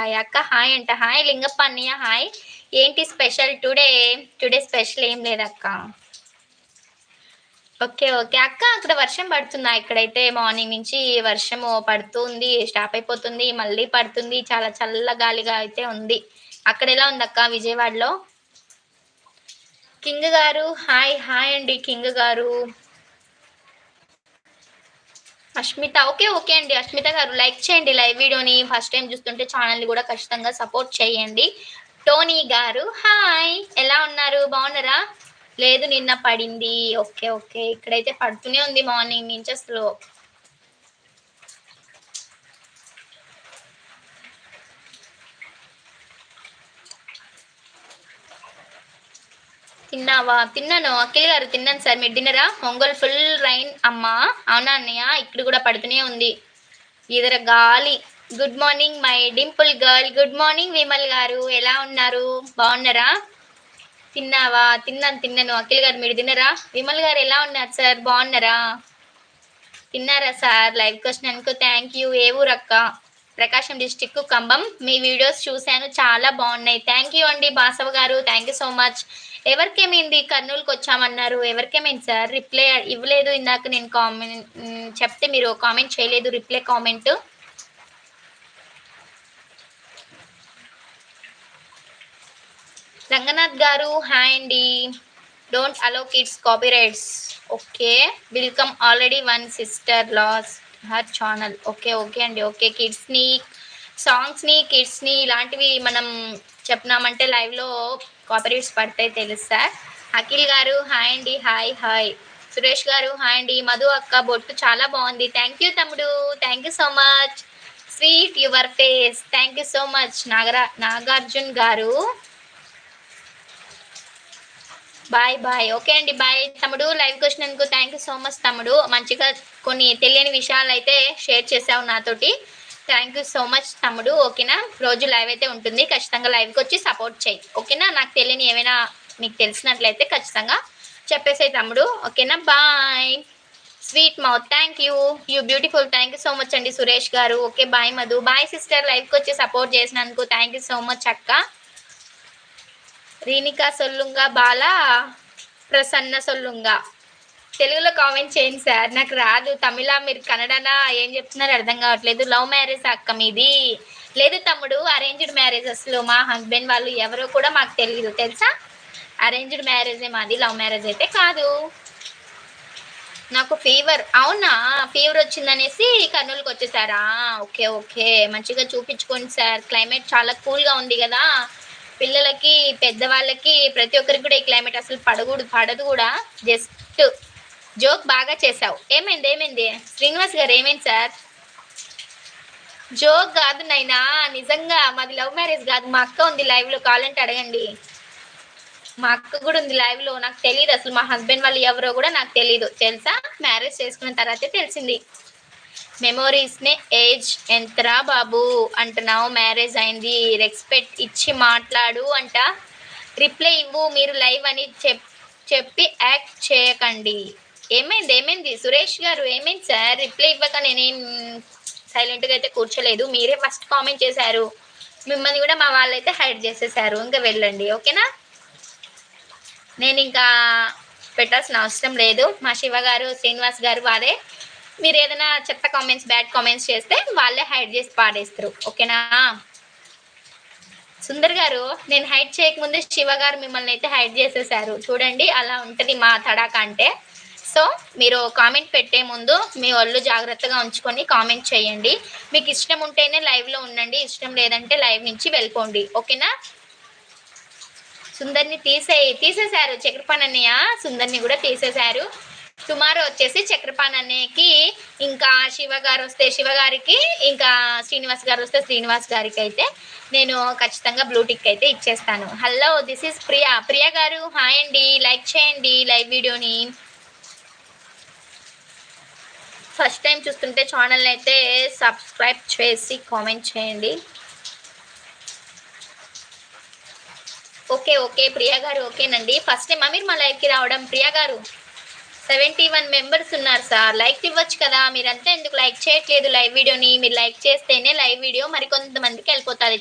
Hi అక్క hi అంట. Hi Lingappa అన్నయ్య హాయ్. ఏంటి స్పెషల్ టుడే స్పెషల్ ఏం లేదక్క. ఓకే ఓకే అక్క, అక్కడ వర్షం పడుతుందా? ఇక్కడైతే మార్నింగ్ నుంచి వర్షము పడుతుంది, స్టాప్ అయిపోతుంది, మళ్ళీ పడుతుంది. చాలా చల్ల గాలిగా అయితే ఉంది. అక్కడ ఎలా ఉందక్క విజయవాడలో? కింగ్ గారు హాయ్ హాయ్ అండి కింగ్ గారు. అష్మిత ఓకే ఓకే అండి. అష్మిత గారు లైక్ చేయండి లైవ్ వీడియోని. ఫస్ట్ టైం చూస్తుంటే ఛానల్ని కూడా ఖచ్చితంగా సపోర్ట్ చేయండి. టోనీ గారు హాయ్, ఎలా ఉన్నారు? బాగున్నారా? లేదు నిన్న పడింది. ఓకే ఓకే, ఇక్కడైతే పడుతూనే ఉంది మార్నింగ్ నుంచి అసలు. తిన్నావా? తిన్నాను అఖిల్ గారు, తిన్నాను సార్. మీరు డిన్నరా? ఒంగోలు ఫుల్ రైన్ అమ్మా. అవునా అన్నయ్య? ఇక్కడ కూడా పడుతూనే ఉంది ఇదర గాలి. Good morning my Dimple girl. Good morning Vimal గారు, ఎలా ఉన్నారు? బాగున్నారా? తిన్నావా? తిన్నాను అఖిల్ గారు, మీరు తిన్నారా? విమల్ గారు ఎలా ఉన్నారు సార్? బాగున్నారా? తిన్నారా సార్? లైవ్కి వచ్చినందుకు థ్యాంక్ యూ. ఏ ఊరక్క? ప్రకాశం డిస్టిక్ కంబం. మీ వీడియోస్ చూశాను, చాలా బాగున్నాయి. థ్యాంక్ యూ అండి Basava garu, thank you so much. ఎవరికేమైంది? కర్నూలుకి వచ్చామన్నారు, ఎవరికేమైంది సార్? రిప్లై ఇవ్వలేదు ఇందాక నేను కామెంట్ చెప్తే మీరు కామెంట్ చేయలేదు, రిప్లై కామెంట్. రంగనాథ్ గారు హాయ్ అండి. Don't allow kids copyrights. Okay welcome. Already one sister lost her channel. Okay okay అండి. ఓకే కిడ్స్ని సాంగ్స్ని కిడ్స్ని ఇలాంటివి మనం చెప్పినామంటే లైవ్లో కాపీరైట్స్ పడతాయి తెలుసు సార్. అఖిల్ గారు హాయ్ అండి. Hi hi. సురేష్ గారు హాయ్ అండి. మధు అక్క బొట్టు చాలా బాగుంది. థ్యాంక్ యూ తమ్ముడు, thank you so much. Sweet your face, thank you so much. Nagarjun గారు బాయ్ బాయ్. ఓకే అండి బాయ్ తమ్ముడు. లైవ్కి వచ్చినందుకు థ్యాంక్ యూ సో మచ్ తమ్ముడు. మంచిగా కొన్ని తెలియని విషయాలు అయితే షేర్ చేసావు నాతోటి. థ్యాంక్ యూ సో మచ్ తమ్ముడు. ఓకేనా? రోజు లైవ్ అయితే ఉంటుంది, ఖచ్చితంగా లైవ్కి వచ్చి సపోర్ట్ చేయి. ఓకేనా? నాకు తెలియని ఏమైనా మీకు తెలిసినట్లయితే ఖచ్చితంగా చెప్పేసాయి తమ్ముడు. ఓకేనా? Bye. Sweet mouth thank you. You beautiful. Thank you so much అండి Suresh garu. Okay bye Madhu. Bye sister. లైవ్కి వచ్చి సపోర్ట్ చేసినందుకు థ్యాంక్ యూ సో మచ్ అక్క. రీనికా సొల్లుంగా బాల ప్రసన్న సొల్లుంగా. తెలుగులో కామెంట్ చేయండి సార్, నాకు రాదు తమిళ. మీరు కన్నడనా ఏం చెప్తున్నారు అర్థం కావట్లేదు. లవ్ మ్యారేజ్ అక్క మీది? లేదు తమ్ముడు, అరేంజ్డ్ మ్యారేజ్. అసలు మా హస్బెండ్ వాళ్ళు ఎవరో కూడా మాకు తెలియదు తెలుసా. అరేంజ్డ్ మ్యారేజే మాది, లవ్ మ్యారేజ్ అయితే కాదు. నాకు ఫీవర్. అవునా? ఫీవర్ వచ్చిందనేసి కర్నూలుకి వచ్చేసారా? ఓకే ఓకే, మంచిగా చూపించుకోండి సార్. క్లైమేట్ చాలా కూల్గా ఉంది కదా, పిల్లలకి పెద్దవాళ్ళకి ప్రతి ఒక్కరికి కూడా ఈ క్లైమేట్ అసలు పడదు కూడా. జస్ట్ జోక్ బాగా చేసావు. ఏమైంది శ్రీనివాస్ గారు? ఏమైంది సార్? జోక్ కాదు నైనా, నిజంగా మాది లవ్ మ్యారేజ్ కాదు. మా అక్క ఉంది లైవ్లో, కావాలంటే అడగండి. మా అక్క కూడా ఉంది లైవ్లో. నాకు తెలియదు అసలు మా హస్బెండ్ వాళ్ళు ఎవరో కూడా నాకు తెలియదు తెలుసా. మ్యారేజ్ చేసుకున్న తర్వాతే తెలిసింది. మెమోరీస్నే ఏజ్ ఎంతరా బాబు అంటున్నావు. మ్యారేజ్ అయింది, రెస్పెక్ట్ ఇచ్చి మాట్లాడు అంట. రిప్లై ఇవ్వు మీరు లైవ్ అని చెప్పి యాక్ట్ చేయకండి. ఏమైంది సురేష్ గారు? ఏమైంది సార్? రిప్లై ఇవ్వక నేనేం సైలెంట్గా అయితే కూర్చోలేదు. మీరే ఫస్ట్ కామెంట్ చేశారు, మిమ్మల్ని కూడా మా వాళ్ళైతే హైడ్ చేసేసారు. ఇంకా వెళ్ళండి ఓకేనా. నేను ఇంకా పెట్టాల్సిన అవసరం లేదు. మా శివ గారు శ్రీనివాస్ గారు వారే. మీరు ఏదైనా చెత్త కామెంట్స్ బ్యాడ్ కామెంట్స్ చేస్తే వాళ్ళే హైడ్ చేసి పాడేస్తారు. ఓకేనా? సుందర్ గారు నేను హైడ్ చేయకముందే శివ గారు మిమ్మల్ని అయితే హైడ్ చేసేసారు. చూడండి అలా ఉంటుంది మా తడాక అంటే. సో మీరు కామెంట్ పెట్టే ముందు మీ ఒళ్ళు జాగ్రత్తగా ఉంచుకొని కామెంట్ చేయండి. మీకు ఇష్టం ఉంటేనే లైవ్లో ఉండండి, ఇష్టం లేదంటే లైవ్ నుంచి వెళ్ళిపోండి. ఓకేనా? సుందర్ని తీసేశారు చక్రపాణి అన్నయ్య. సుందర్ని కూడా తీసేశారు. టుమారో వచ్చేసి చక్రపాణి అన్నయ్యకి, ఇంకా శివ గారు వస్తే శివ గారికి, ఇంకా శ్రీనివాస్ గారు వస్తే శ్రీనివాస్ గారికి అయితే నేను ఖచ్చితంగా బ్లూటిక్ అయితే ఇచ్చేస్తాను. హలో దిస్ ఈజ్ ప్రియా గారు హాయ్ అండి. లైక్ చేయండి లైవ్ వీడియోని. ఫస్ట్ టైం చూస్తుంటే ఛానల్ని అయితే సబ్స్క్రైబ్ చేసి కామెంట్ చేయండి. ఓకే ప్రియా గారు ఓకేనండి. ఫస్ట్ టైం మీరు మా లైవ్కి రావడం. ప్రియా గారు 71 మెంబర్స్ ఉన్నారు సార్, లైక్ ఇవ్వచ్చు కదా. మీరంతా ఎందుకు లైక్ చేయట్లేదు లైవ్ వీడియోని? మీరు లైక్ చేస్తేనే లైవ్ వీడియో మరి కొంతమందికి వెళ్ళిపోతుంది.